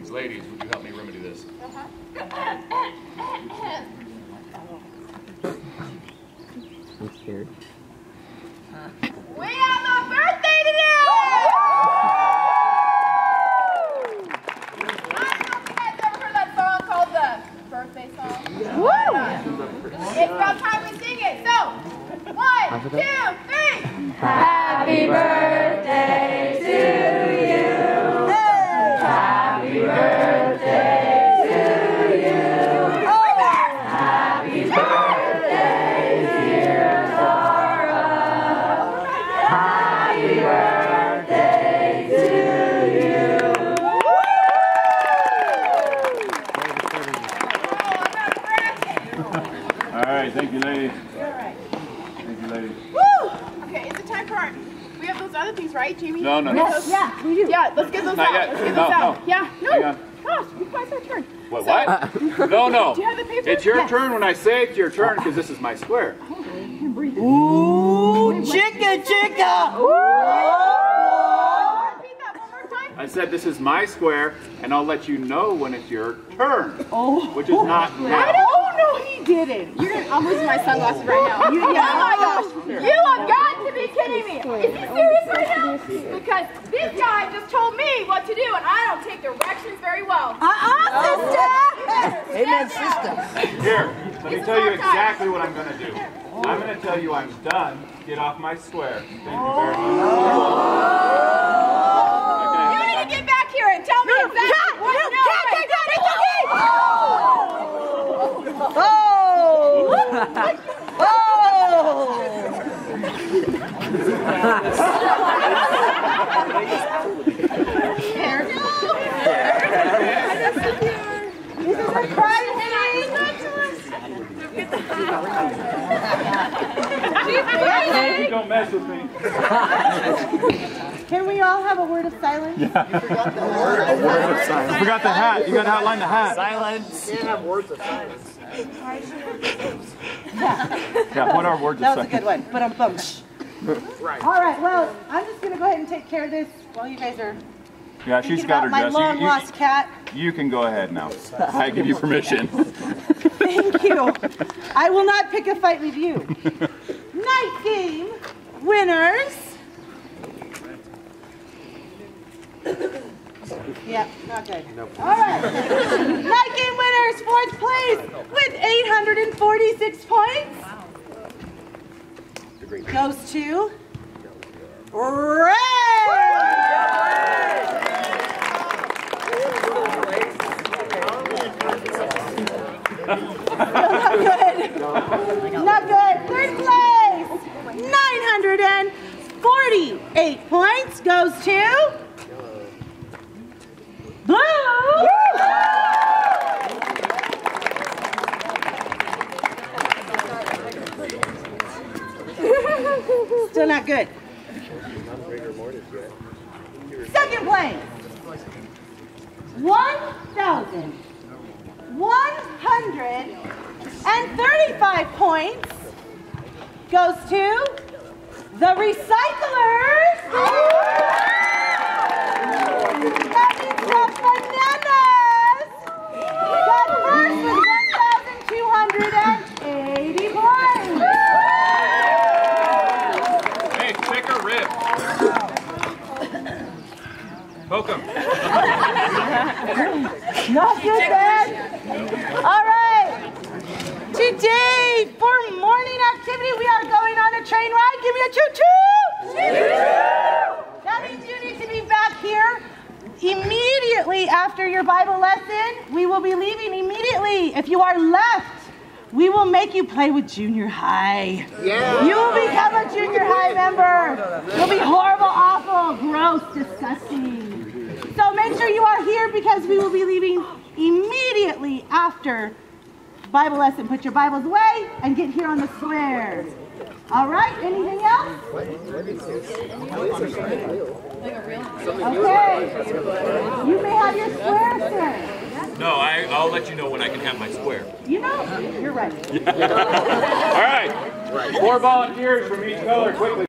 things. Ladies, would you help me remedy this? I'm scared. We have a birthday to do! I don't know if you guys ever heard that song called the birthday song. It's about time we sing it. So, 1, 2, 3. Happy birthday to you. Happy birthday to you. Happy birthday, dear Laura. Happy birthday to you. All right, thank you, ladies. All right. Thank you, ladies. Woo! Okay, is it time for our... We have those other things, right, Jamie? No. Yes, yeah, we do. Yeah, let's get those Not out. yet. Let's get No, those out. no. Yeah, Hang no. on. Gosh, it's my turn. What? So- No. Do you have the paper? It's your Yes. turn when I say it's your turn because this is my square. Ooh, chicka. Repeat that one more time. I said this is my square, and I'll let you know when it's your turn, which is not now. Oh, no, he didn't. I'm losing my sunglasses right now. Oh, my gosh. You have got to be kidding me. Is he serious right now? Because this guy just told me what to do, and I don't take directions very well. Sister! Amen, sister. Here, let me tell you exactly what I'm going to do. I'm going to tell you I'm done. Get off my square. Thank you very much. You need to get back here and tell me exactly what to do. This is a crying You don't mess with me. Can we all have a word of silence? I forgot the hat. You got to outline the hat. Silence. Yeah, what are words That of was a good one. But I'm bummed. All right, well, I'm just going to go ahead and take care of this while you guys are Yeah, she's thinking got about her my dress. long-lost cat. You can go ahead now. I give you permission. Thank you. I will not pick a fight with you. Night game winners. Yeah, not good. All right. Night game winners, 4th place with 846 points. Goes to Red. Not good. 3rd place, 948 points goes to Blue. Still not good. 2nd place, 1,135 points goes to the Recyclers. That means the Bananas got first with 1,280 points. Hey, pick a rib. Poke him. Not good, Dad. All right. Today, for morning activity, we are going on a train ride. Give me a choo-choo. That means you need to be back here immediately after your Bible lesson. We will be leaving immediately. If you are left, we will make you play with junior high. Yeah. You will become a junior high member. You'll be horrible, awful, gross, disgusting. So make sure you are here because we will be leaving immediately after Bible lesson. Put your Bibles away and get here on the square. All right, anything else? Okay. You may have your square, sir. No, I'll let you know when I can have my square. You know, you're right. All right. 4 volunteers from each color, quickly.